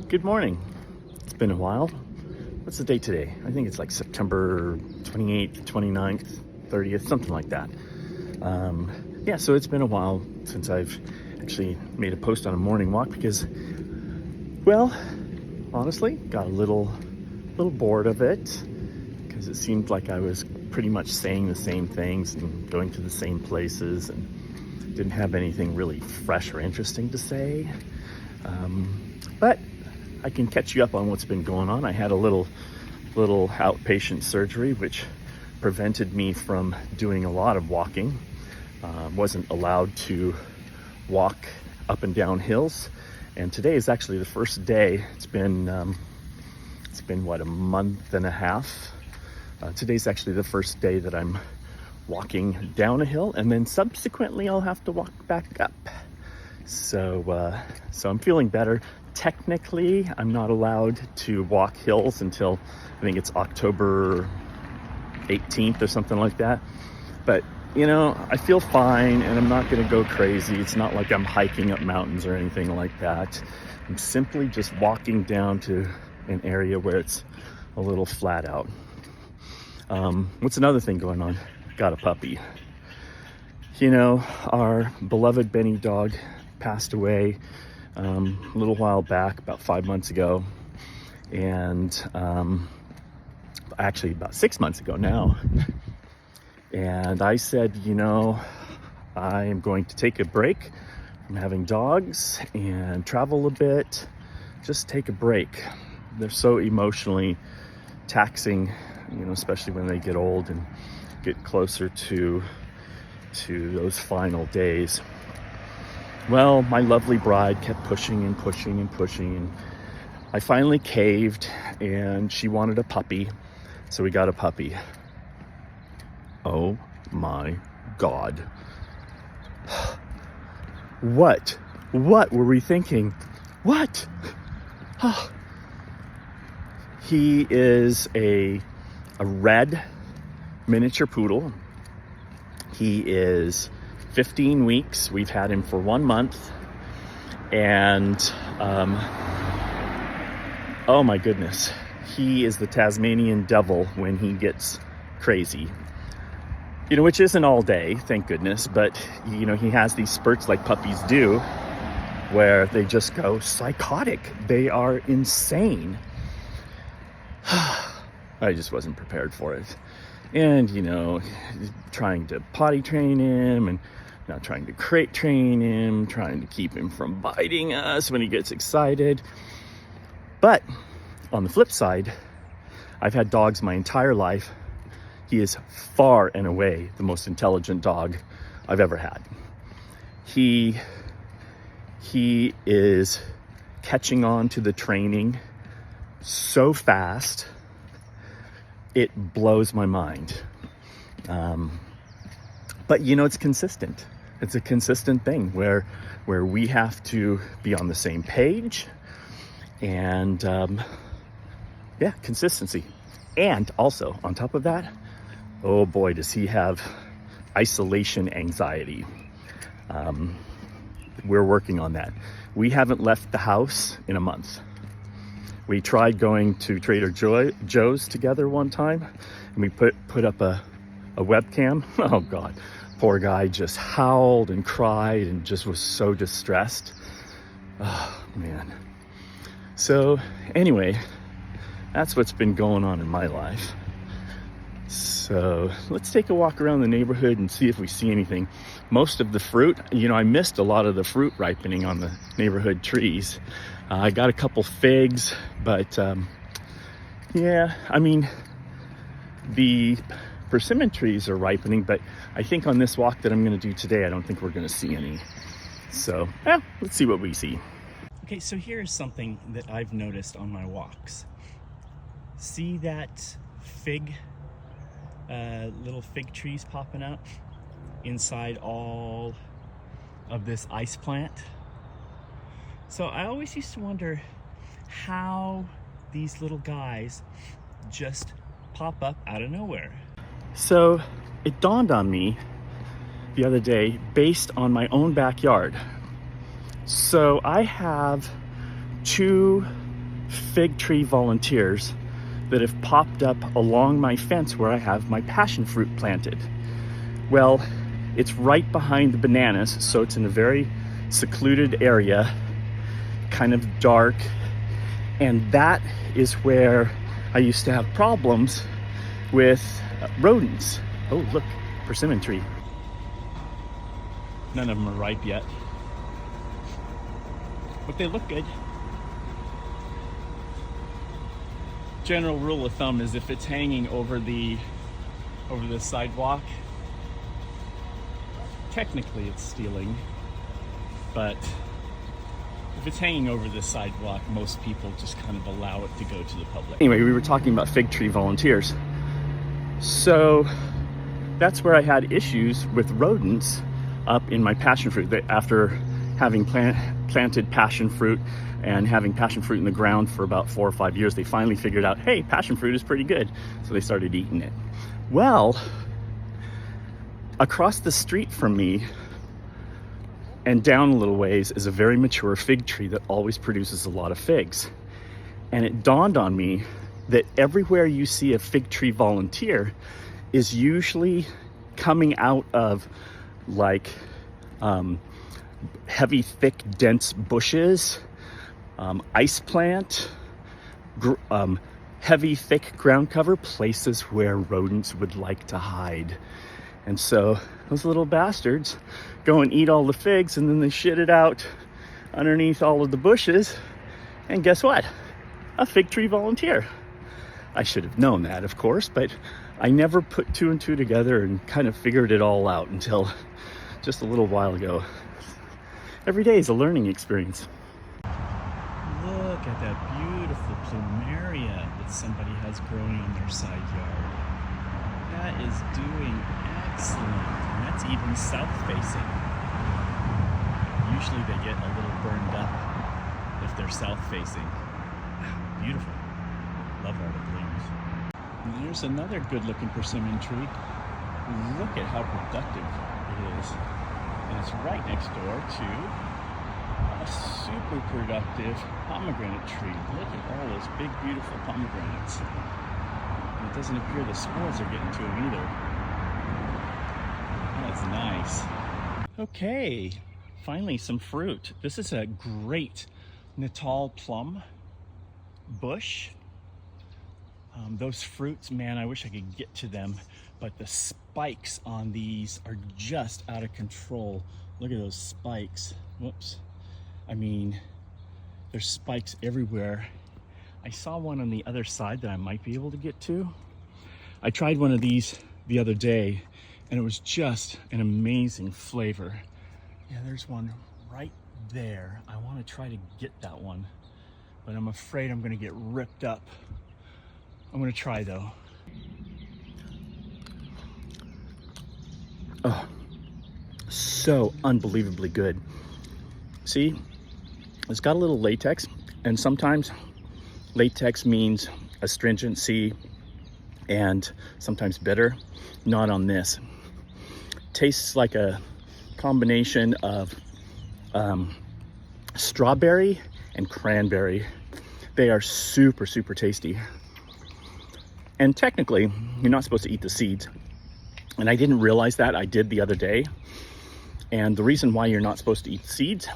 Good morning. It's been a while. What's the date today? I think it's like September 28th, 29th, 30th, something like that. So it's been a while since I've actually made a post on a morning walk because, well, honestly, got a little bored of it because it seemed like I was pretty much saying the same things and going to the same places and didn't have anything really fresh or interesting to say. But I can catch you up on what's been going on. I had a little outpatient surgery, which prevented me from doing a lot of walking. Wasn't allowed to walk up and down hills. And today is actually the first day. It's been what, a month and a half. Today's actually the first day that I'm walking down a hill, and then subsequently I'll have to walk back up. So I'm feeling better. Technically, I'm not allowed to walk hills until I think it's October 18th or something like that. But, I feel fine and I'm not going to go crazy. It's not like I'm hiking up mountains or anything like that. I'm simply just walking down to an area where it's a little flat out. What's another thing going on? Got a puppy. Our beloved Benny dog passed away a little while back, about 5 months ago, and actually about 6 months ago now. And I said, I am going to take a break from having dogs and travel a bit, just take a break. They're so emotionally taxing, especially when they get old and get closer to those final days. Well, my lovely bride kept pushing and pushing and pushing, and I finally caved, and she wanted a puppy, so we got a puppy. Oh my God. What were we thinking? What? He is a red miniature poodle. He is 15 weeks. We've had him for 1 month. And, oh my goodness. He is the Tasmanian devil when he gets crazy. Which isn't all day, thank goodness. But, he has these spurts like puppies do where they just go psychotic. They are insane. I just wasn't prepared for it. And, trying to potty train him and now trying to crate train him, trying to keep him from biting us when he gets excited. But on the flip side, I've had dogs my entire life. He is far and away the most intelligent dog I've ever had. He is catching on to the training so fast, it blows my mind. But it's consistent. It's a consistent thing where we have to be on the same page, and consistency. And also on top of that, oh boy, does he have isolation anxiety. We're working on that. We haven't left the house in a month. We tried going to Trader Joe's together one time, and we put up a webcam. Oh God, poor guy just howled and cried and just was so distressed. Oh man. So anyway, that's what's been going on in my life. So let's take a walk around the neighborhood and see if we see anything. Most of the fruit, I missed a lot of the fruit ripening on the neighborhood trees. I got a couple figs, but the persimmon trees are ripening, but I think on this walk that I'm going to do today, I don't think we're going to see any. So, let's see what we see. Okay, so here's something that I've noticed on my walks. See that little fig trees popping out inside all of this ice plant? So I always used to wonder how these little guys just pop up out of nowhere. So it dawned on me the other day based on my own backyard. So I have two fig tree volunteers that have popped up along my fence where I have my passion fruit planted. Well, it's right behind the bananas, so it's in a very secluded area, kind of dark, and that is where I used to have problems with rodents. Oh, look, persimmon tree. None of them are ripe yet, but they look good. General rule of thumb is if it's hanging over the sidewalk, technically it's stealing, but if it's hanging over the sidewalk, most people just kind of allow it to go to the public. Anyway, we were talking about fig tree volunteers. So that's where I had issues with rodents up in my passion fruit. After having planted passion fruit and having passion fruit in the ground for about 4 or 5 years, they finally figured out, hey, passion fruit is pretty good. So they started eating it. Well, across the street from me and down a little ways is a very mature fig tree that always produces a lot of figs. And it dawned on me that everywhere you see a fig tree volunteer is usually coming out of like heavy, thick, dense bushes, ice plant, heavy, thick ground cover, places where rodents would like to hide. And so those little bastards go and eat all the figs, and then they shit it out underneath all of the bushes. And guess what? A fig tree volunteer. I should have known that, of course, but I never put 2 and 2 together and kind of figured it all out until just a little while ago. Every day is a learning experience. Look at that beautiful plumeria that somebody has growing on their side yard. That is doing excellent, and that's even south facing. Usually they get a little burned up if they're south facing. Wow, beautiful. Love all the blooms. And there's another good looking persimmon tree. Look at how productive it is. And it's right next door to a super productive pomegranate tree. Look at all those big beautiful pomegranates. And it doesn't appear the squirrels are getting to them either. That's nice. Okay, finally some fruit. This is a great Natal plum bush. Those fruits, man, I wish I could get to them, but the spikes on these are just out of control. Look at those spikes. Whoops. I mean, there's spikes everywhere. I saw one on the other side that I might be able to get to. I tried one of these the other day, and it was just an amazing flavor. Yeah, there's one right there. I want to try to get that one, but I'm afraid I'm going to get ripped up. I'm going to try though. Oh, so unbelievably good. See, it's got a little latex, and sometimes latex means astringency and sometimes bitter. Not on this. Tastes like a combination of strawberry and cranberry. They are super, super tasty. And technically, you're not supposed to eat the seeds. And I didn't realize that. I did the other day. And the reason why you're not supposed to eat the seeds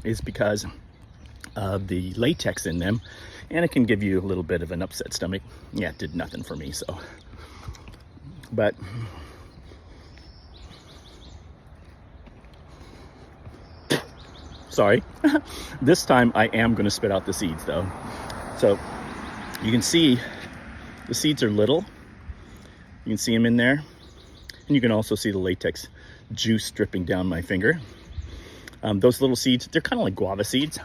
is because of the latex in them. And it can give you a little bit of an upset stomach. Yeah, it did nothing for me, so. But sorry. This time I am going to spit out the seeds though. So you can see the seeds are little. You can see them in there. And you can also see the latex juice dripping down my finger. Those little seeds, they're kind of like guava seeds.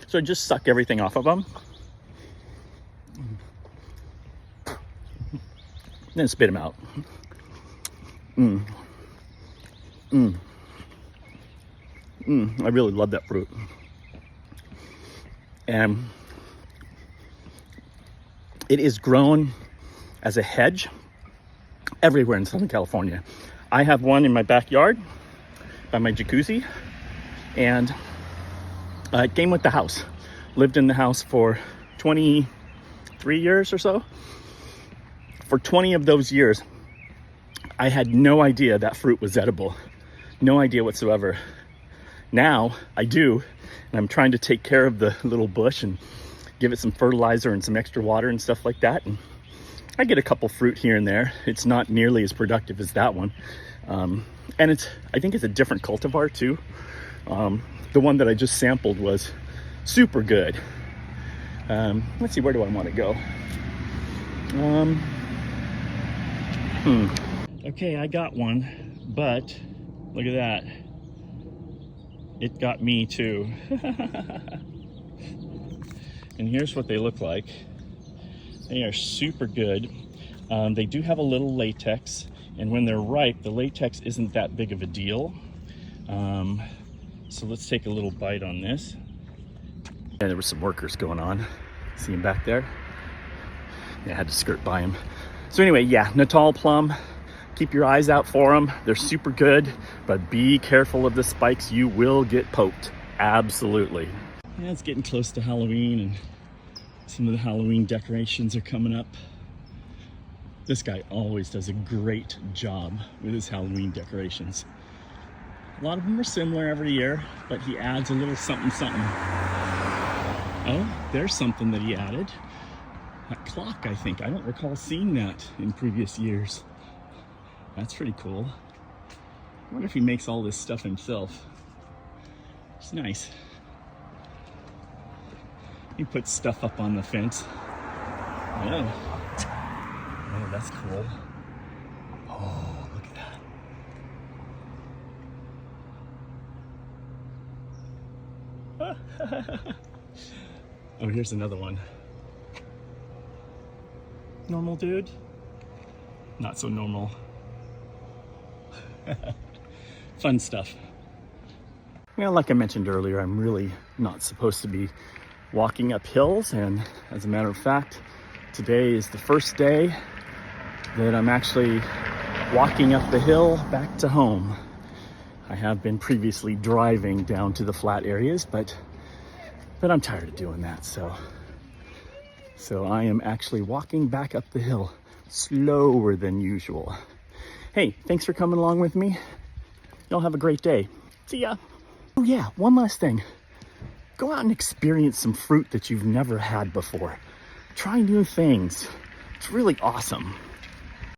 So just suck everything off of them. Then spit them out. I really love that fruit. And it is grown as a hedge everywhere in Southern California. I have one in my backyard by my jacuzzi. And it came with the house. Lived in the house for 23 years or so. For 20 of those years, I had no idea that fruit was edible. No idea whatsoever. Now I do, and I'm trying to take care of the little bush and give it some fertilizer and some extra water and stuff like that. And I get a couple fruit here and there. It's not nearly as productive as that one. And I think it's a different cultivar too. The one that I just sampled was super good. Let's see, where do I want to go? Okay, I got one, but look at that. It got me too. And here's what they look like. They are super good. They do have a little latex, and when they're ripe, the latex isn't that big of a deal. So let's take a little bite on this. And there were some workers going on. See him back there? Yeah, I had to skirt by him. So anyway, yeah, Natal plum. Keep your eyes out for them. They're super good, but be careful of the spikes. You will get poked. Absolutely. Yeah, it's getting close to Halloween, and some of the Halloween decorations are coming up. This guy always does a great job with his Halloween decorations. A lot of them are similar every year, but he adds a little something, something. Oh, there's something that he added. That clock, I think. I don't recall seeing that in previous years. That's pretty cool. I wonder if he makes all this stuff himself. It's nice. He puts stuff up on the fence. Oh, oh, that's cool. Oh, look at that. Oh, here's another one. Normal dude? Not so normal. Fun stuff. Well, like I mentioned earlier, I'm really not supposed to be walking up hills, and as a matter of fact, today is the first day that I'm actually walking up the hill back to home. I have been previously driving down to the flat areas, but I'm tired of doing that, so I am actually walking back up the hill slower than usual. Hey, thanks for coming along with me. Y'all have a great day. See ya. Oh yeah, one last thing. Go out and experience some fruit that you've never had before. Try new things. It's really awesome.